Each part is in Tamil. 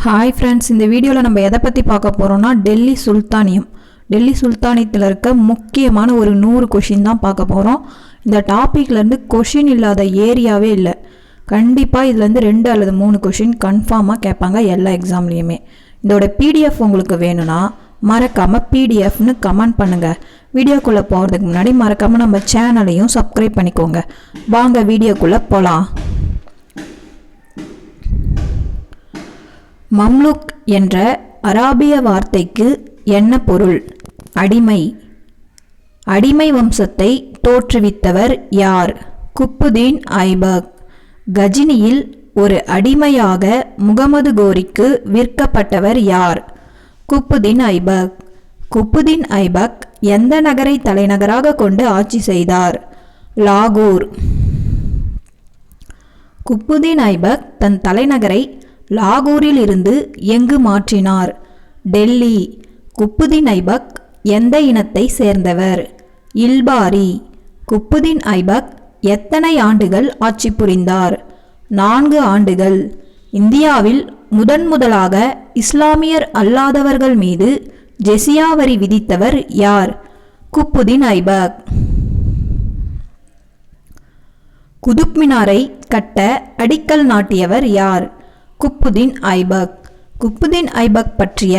ஹாய் ஃப்ரெண்ட்ஸ், இந்த வீடியோவில் நம்ம எதை பற்றி பார்க்க போகிறோம்னா டெல்லி சுல்தானியத்தில் இருக்க முக்கியமான ஒரு 100 கொஷின் தான் பார்க்க போகிறோம். இந்த டாப்பிக்லேருந்து கொஷின் இல்லாத ஏரியாவே இல்லை. கண்டிப்பாக இதுலேருந்து 2 அல்லது 3 கொஷின் கன்ஃபார்மாக கேட்பாங்க எல்லா எக்ஸாம்லேயுமே. இதோட பிடிஎஃப் உங்களுக்கு வேணும்னா மறக்காமல் பிடிஎஃப்னு கமெண்ட் பண்ணுங்கள். வீடியோக்குள்ளே போகிறதுக்கு முன்னாடி மறக்காமல் நம்ம சேனலையும் சப்ஸ்கிரைப் பண்ணிக்கோங்க. வாங்க வீடியோக்குள்ளே போகலாம். மம்லுக் என்ற அராபிய வார்த்தைக்கு என்ன பொருள்? அடிமை. அடிமை வம்சத்தை தோற்றுவித்தவர் யார்? குத்புதீன் ஐபக். கஜினியில் ஒரு அடிமையாக முகமது கோரிக்கு விற்கப்பட்டவர் யார்? குத்புதீன் ஐபக். குத்புதீன் ஐபக் எந்த நகரை தலைநகராக கொண்டு ஆட்சி செய்தார்? லாகூர். குத்புதீன் ஐபக் தன் தலைநகரை லாகூரில் இருந்து எங்கு மாற்றினார்? டெல்லி. குத்புதீன் ஐபக் எந்த இனத்தை சேர்ந்தவர்? இல்பாரி. குத்புதீன் ஐபக் எத்தனை ஆண்டுகள் ஆட்சி புரிந்தார்? 4 ஆண்டுகள். இந்தியாவில் முதலாக இஸ்லாமியர் அல்லாதவர்கள் மீது ஜெசியா வரி விதித்தவர் யார்? குத்புதீன் ஐபக். குதுப் மினாரை கட்ட அடிக்கல் நாட்டியவர் யார்? குத்புதீன் ஐபக். குத்புதீன் ஐபக் பற்றிய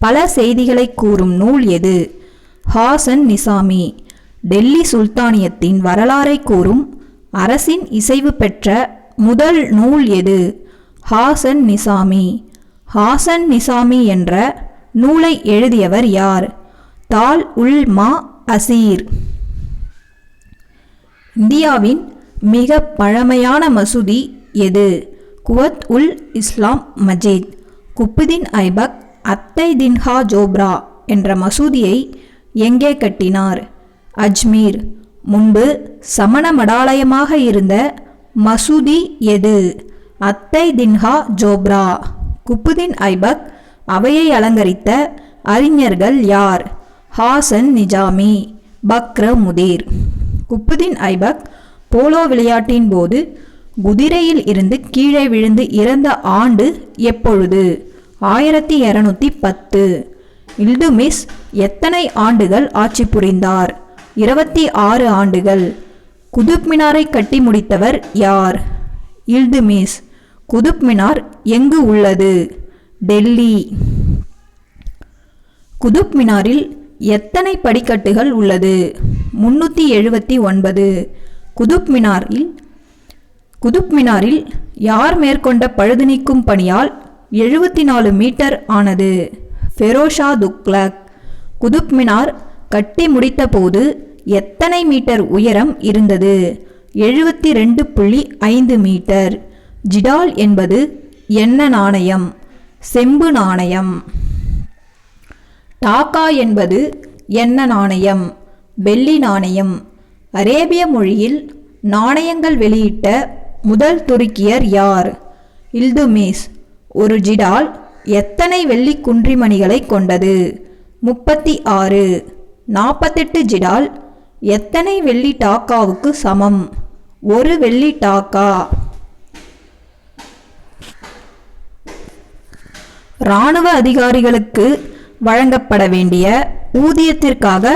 பல செய்திகளை கூறும் நூல் எது? ஹாசன் நிசாமி. டெல்லி சுல்தானியத்தின் வரலாறை கூறும் அரசின் இசைவு பெற்ற முதல் நூல் எது? ஹாசன் நிசாமி. ஹாசன் நிசாமி என்ற நூலை எழுதியவர் யார்? தால் உல் மா அசீர். இந்தியாவின் மிக பழமையான மசூதி எது? குவத் உல் இஸ்லாம் மஜித். குத்புதீன் ஐபக் அத்தை தின்ஹா ஜோப்ரா என்ற மசூதியை எங்கே கட்டினார்? அஜ்மீர். முன்பு சமண மடாலயமாக இருந்த மசூதி எது? அத்தை தின்ஹா ஜோப்ரா. குத்புதீன் ஐபக் அவையை அலங்கரித்த அறிஞர்கள் யார்? ஹாசன் நிஜாமி, பக்ர முதீர். குத்புதீன் ஐபக் போலோ விளையாட்டின் போது குதிரையில் இருந்து கீழே விழுந்து இறந்த ஆண்டு எப்பொழுது? 1210. இல்துமிஸ் எத்தனை ஆண்டுகள் ஆட்சி புரிந்தார்? 26 ஆண்டுகள். குதுப் மினாரை கட்டி முடித்தவர் யார்? இல்துமிஸ். குதுப் மினார் எங்கு உள்ளது? டெல்லி. குதுப் மினாரில் எத்தனை படிக்கட்டுகள் உள்ளது? 379. குதுப் மினாரில் யார் மேற்கொண்ட பழுது நீக்கும் பணியால் 74 மீட்டர் ஆனது? ஃபெரோஷா துக்ளக். குதுப் மினார் கட்டி முடித்த போது எத்தனை மீட்டர் உயரம் இருந்தது? 72.5 மீட்டர். ஜிடால் என்பது என்ன நாணயம்? செம்பு நாணயம். டாக்கா என்பது என்ன நாணயம்? வெள்ளி நாணயம். அரேபிய மொழியில் நாணயங்கள் வெளியிட்ட முதல் துருக்கியர் யார்? இல்துமிஸ். ஒரு ஜிடால் எத்தனை வெள்ளி குன்றிமணிகளை கொண்டது? 36. 48 ஜிடால் எத்தனை வெள்ளி டாக்காவுக்கு சமம்? 1 வெள்ளி டாக்கா. இராணுவ அதிகாரிகளுக்கு வழங்கப்பட வேண்டிய ஊதியத்திற்காக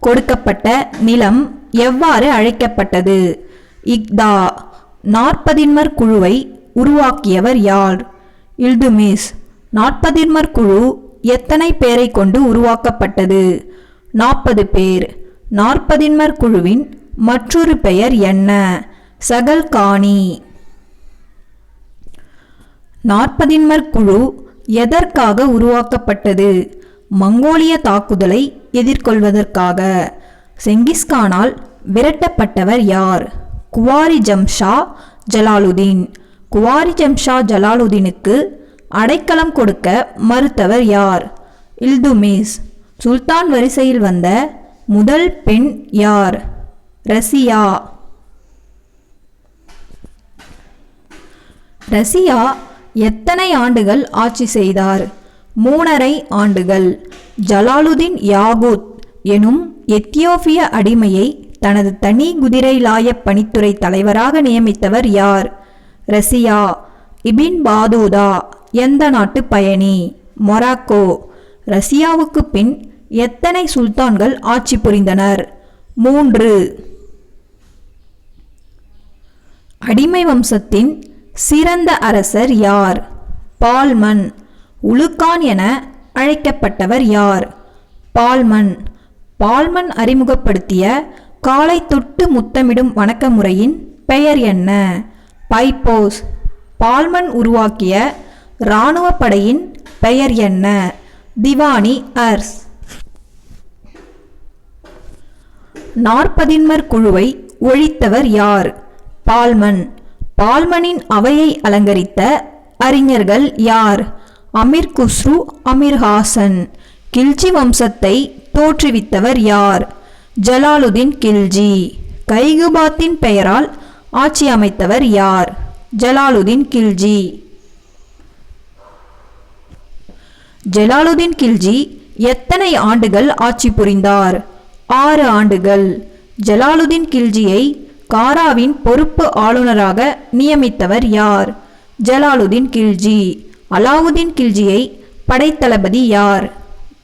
கொடுக்கப்பட்ட நிலம் எவ்வாறு அழைக்கப்பட்டது? இக்தா. 40 குழுவை உருவாக்கியவர் யார்? இல்துமிஸ். 40 குழு எத்தனை பேரை கொண்டு உருவாக்கப்பட்டது? 40 பேர். 40 குழுவின் மற்றொரு பெயர் என்ன? சகல்கானி. 40 குழு எதற்காக உருவாக்கப்பட்டது? மங்கோலிய தாக்குதலை எதிர்கொள்வதற்காக. செங்கிஸ்கானால் விரட்டப்பட்டவர் யார்? குவாரிஜம் ஷா ஜலாலுதீன். குவாரிஜம் ஷா ஜலாலுதீனுக்கு அடைக்கலம் கொடுக்க மறுத்தவர் யார்? இல்துமிஸ். சுல்தான் வரிசையில் வந்த முதல் பெண் யார்? ரசியா. ரசியா எத்தனை ஆண்டுகள் ஆட்சி செய்தார்? 3½ ஆண்டுகள். ஜலாலுதீன் யாகூத் எனும் எத்தியோப்பிய அடிமையை தனது தனி குதிரை லாய பணித்துறை தலைவராக நியமித்தவர் யார்? ரசியா. இபின் பாதூதா எந்த நாட்டு பயணி? மொராக்கோ. ரஷ்யாவுக்கு பின் எத்தனை சுல்தான்கள் ஆட்சி புரிந்தனர்? 3. அடிமை வம்சத்தின் சிறந்த அரசர் யார்? பால்மன். உலுக்கான் என அழைக்கப்பட்டவர் யார்? பால்மன். பால்மன் அறிமுகப்படுத்திய காலை தொட்டு முத்தமிடும் வணக்க முறையின் பெயர் என்ன? பைப்போஸ். பால்மன் உருவாக்கிய இராணுவ படையின் பெயர் என்ன? திவானி அர்ஸ். நாற்பதின்மர் குழுவை ஒழித்தவர் யார்? பால்மன். பால்மனின் அவையை அலங்கரித்த அறிஞர்கள் யார்? அமீர் குஸ்ரு, அமீர் ஹாசன். கில்ஜி வம்சத்தை தோற்றுவித்தவர் யார்? ஜலாலுதீன் கில்ஜி. கைகுபாத்தின் பெயரால் ஆட்சி அமைத்தவர் யார்? ஜலாலுதீன் கில்ஜி. ஜலாலுதீன் கில்ஜி எத்தனை ஆண்டுகள் ஆட்சி புரிந்தார்? 6 ஆண்டுகள். ஜலாலுதீன் கில்ஜியை காராவின் பொறுப்பு ஆளுநராக நியமித்தவர் யார்? ஜலாலுதீன் கில்ஜி. அலாவுதீன் கில்ஜியை படைத்தளபதி யார்?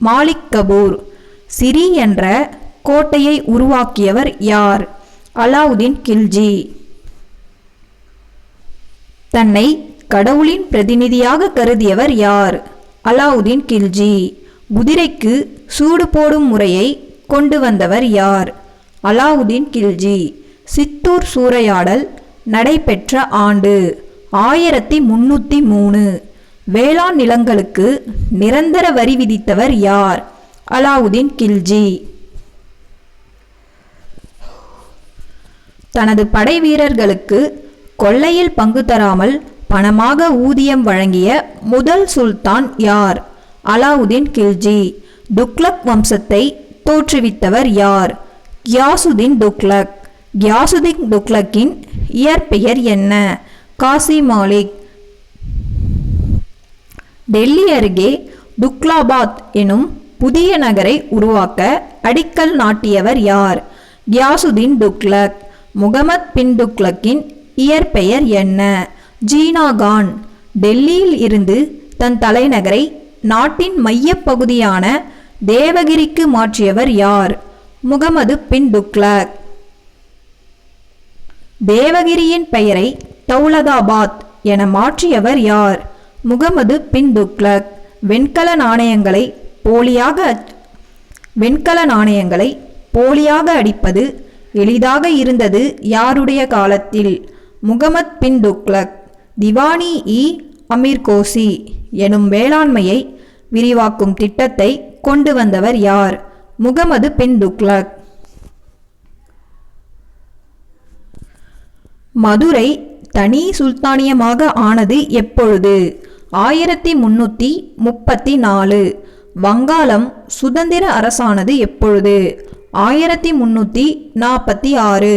மாலிக் கபூர். சிரி என்ற கோட்டையை உருவாக்கியவர் யார்? அலாவுதீன் கில்ஜி. தன்னை கடவுளின் பிரதிநிதியாக கருதியவர் யார்? அலாவுதீன் கில்ஜி. குதிரைக்கு சூடு போடும் முறையை கொண்டு வந்தவர் யார்? அலாவுதீன் கில்ஜி. சித்தூர் சூறையாடல் நடைபெற்ற ஆண்டு 1303. வேளாண் நிலங்களுக்கு நிரந்தர வரி விதித்தவர் யார்? அலாவுதீன் கில்ஜி. தனது படை வீரர்களுக்கு கொள்ளையில் பங்கு தராமல் பணமாக ஊதியம் வழங்கிய முதல் சுல்தான் யார்? அலாவுதீன் கில்ஜி. துக்ளக் வம்சத்தை தோற்றுவித்தவர் யார்? கியாசுதீன் துக்ளக். கியாசுதீன் துக்ளக்கின் இயற்பெயர் என்ன? காசி மாலிக். டெல்லி அருகே துக்லாபாத் எனும் புதிய நகரை உருவாக்க அடிக்கல் நாட்டியவர் யார்? கியாசுதீன் துக்ளக். முகமது பின் துக்ளக்கின் இயற்பெயர் என்ன? ஜீனாகான். டெல்லியில் இருந்து தன் தலைநகரை நாட்டின் மையப்பகுதியான தேவகிரிக்கு மாற்றியவர் யார்? முகமது பின் துக்ளக். தேவகிரியின் பெயரை தௌலதாபாத் என மாற்றியவர் யார்? முகமது பின் துக்ளக். வெண்கல நாணயங்களை போலியாக அடிப்பது எளிதாக இருந்தது யாருடைய காலத்தில்? முகமது பின் துக்ளக். திவானி இ அமீர் கோசி எனும் வேளாண்மையை விரிவாக்கும் திட்டத்தை கொண்டு வந்தவர் யார்? முகமது பின் துக்ளக். மதுரை தனி சுல்தானியமாக ஆனது எப்பொழுது? 1334. வங்காளம் சுதந்திர அரசானது எப்பொழுது? 1346.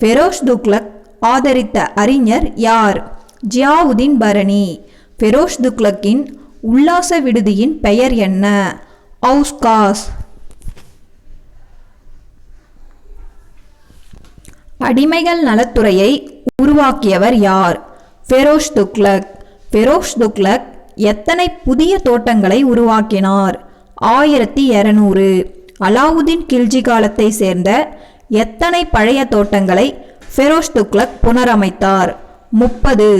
ஃபெரோஸ் துக்ளக் ஆதரித்த அறிஞர் யார்? ஜியாவுதீன் பரணி. ஃபெரோஸ் துக்ளக்கின் உல்லாச விடுதியின் பெயர் என்ன? அவுஸ்காஸ். அடிமைகள் நலத்துறையை உருவாக்கியவர் யார்? ஃபெரோஸ் துக்ளக். ஃபெரோஸ் துக்ளக் எத்தனை புதிய தோட்டங்களை உருவாக்கினார்? 1200. அலாவுதீன் கில்ஜி காலத்தை சேர்ந்த எத்தனை பழைய தோட்டங்களை ஃபெரோஸ் துக்ளக் புனரமைத்தார்? 30.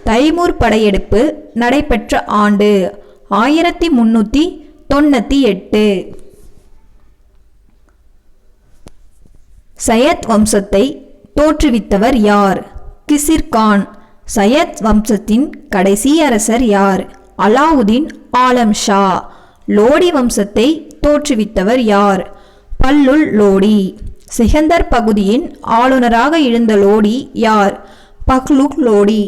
தைமூர் படையெடுப்பு நடைபெற்ற ஆண்டு 1398. சையத் வம்சத்தை தோற்றுவித்தவர் யார்? கிசிர்கான். சையத் வம்சத்தின் கடைசி அரசர் யார்? அலாவுதீன் ஆலம் ஷா. லோடி வம்சத்தை தோற்றுவித்தவர் யார்? பல்லுல் லோடி. சிகந்தர் பகுதியின் ஆளுநராக இருந்த லோடி யார்? பக்லுக் லோடி.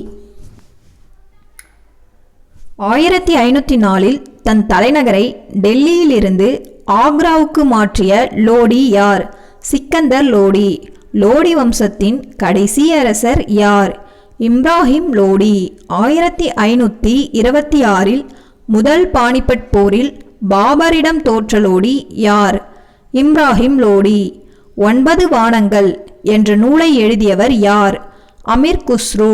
1504 தன் தலைநகரை டெல்லியில் இருந்து ஆக்ராவுக்கு மாற்றிய லோடி யார்? சிக்கந்தர் லோடி. லோடி வம்சத்தின் கடைசி அரசர் யார்? இப்ராஹிம் லோடி. 1526 முதல் பானிபட் போரில் பாபரிடம் தோற்ற லோடி யார்? இப்ராஹிம் லோடி. 9 வானங்கள் என்ற நூலை எழுதியவர் யார்? அமீர் குஸ்ரு.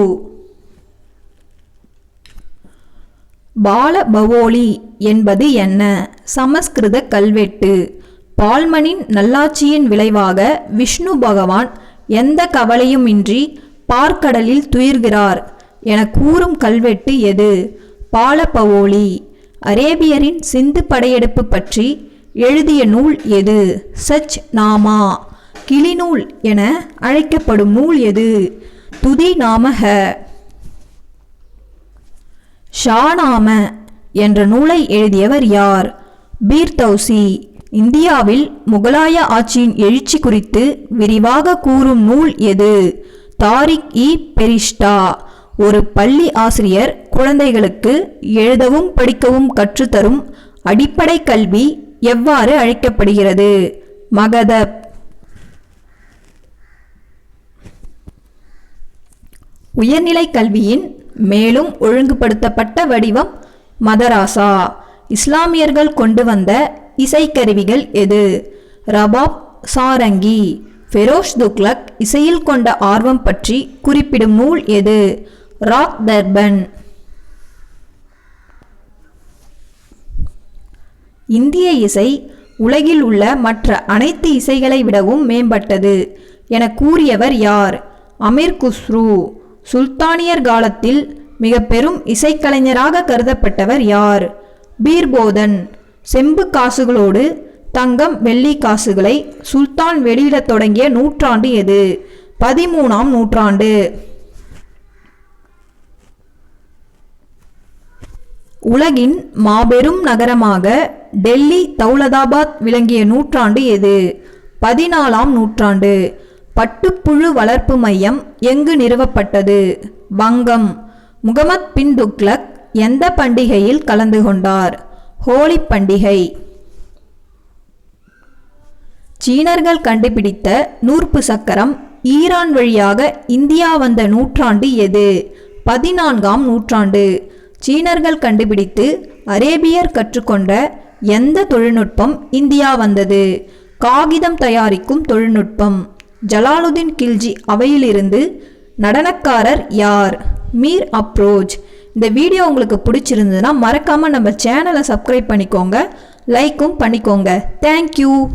பாலபவோலி என்பது என்ன? சமஸ்கிருத கல்வெட்டு. பால்மனின் நல்லாட்சியின் விளைவாக விஷ்ணு பகவான் எந்த கவலையுமின்றி பார்க்கடலில் துயிர்கிறார் என கூறும் கல்வெட்டு எது? பாலபவோலி. அரேபியரின் சிந்து படையெடுப்பு பற்றி எழுதிய நூல் எது? சச் நாமா. கிளிநூல் என அழைக்கப்படும் நூல் எது? துதி நாமக. ஷாநாம என்ற நூலை எழுதியவர் யார்? பீர்தௌசி. இந்தியாவில் முகலாய ஆட்சியின் எழுச்சி குறித்து விரிவாக கூறும் நூல் எது? தாரிக்-இ-பெரிஷ்டா. ஒரு பள்ளி ஆசிரியர் குழந்தைகளுக்கு எழுதவும் படிக்கவும் கற்றுத்தரும் அடிப்படை கல்வி எவ்வாறு அழைக்கப்படுகிறது? மகதப். உயர்நிலை கல்வியின் மேலும் ஒழுங்குபடுத்தப்பட்ட வடிவம் மதராசா. இஸ்லாமியர்கள் கொண்டு வந்த இசைக்கருவிகள் எது? ரபாப், சாரங்கி. ஃபெரோஸ் துக்ளக் இசையில் கொண்ட ஆர்வம் பற்றி குறிப்பிடும் நூல் எது? ராக் தர்பன். இந்திய இசை உலகில் உள்ள மற்ற அனைத்து இசைகளை விடவும் மேம்பட்டது என கூறியவர் யார்? அமீர் குஸ்ரு. சுல்தானியர் காலத்தில் மிக பெரும் இசைக்கலைஞராக கருதப்பட்டவர் யார்? பீர்போதன். செம்பு காசுகளோடு தங்கம் வெள்ளி காசுகளை சுல்தான் வெளியிடத் தொடங்கிய நூற்றாண்டு எது? 13ஆம் நூற்றாண்டு. உலகின் மாபெரும் நகரமாக டெல்லி தௌலதாபாத் விளங்கிய நூற்றாண்டு எது? 14ஆம் நூற்றாண்டு. பட்டுப்புழு வளர்ப்பு மையம் எங்கு நிறுவப்பட்டது? வங்கம். முகமது பின் துக்ளக் எந்த பண்டிகையில் கலந்து கொண்டார்? ஹோலி பண்டிகை. சீனர்கள் கண்டுபிடித்த நூற்பு சக்கரம் ஈரான் வழியாக இந்தியா வந்த நூற்றாண்டு எது? 14ஆம் நூற்றாண்டு. சீனர்கள் கண்டுபிடித்து அரேபியர் கற்றுக்கொண்ட எந்த தொழில்நுட்பம் இந்தியா வந்தது? காகிதம் தயாரிக்கும் தொழில்நுட்பம். ஜலாலுதீன் கில்ஜி அவையிலிருந்து நடனக்காரர் யார்? மீர் அப்ரோச். இந்த வீடியோ உங்களுக்கு பிடிச்சிருந்ததுன்னா மறக்காமல் நம்ம சேனலை சப்ஸ்கிரைப் பண்ணிக்கோங்க, லைக்கும் பண்ணிக்கோங்க. தேங்க்யூ.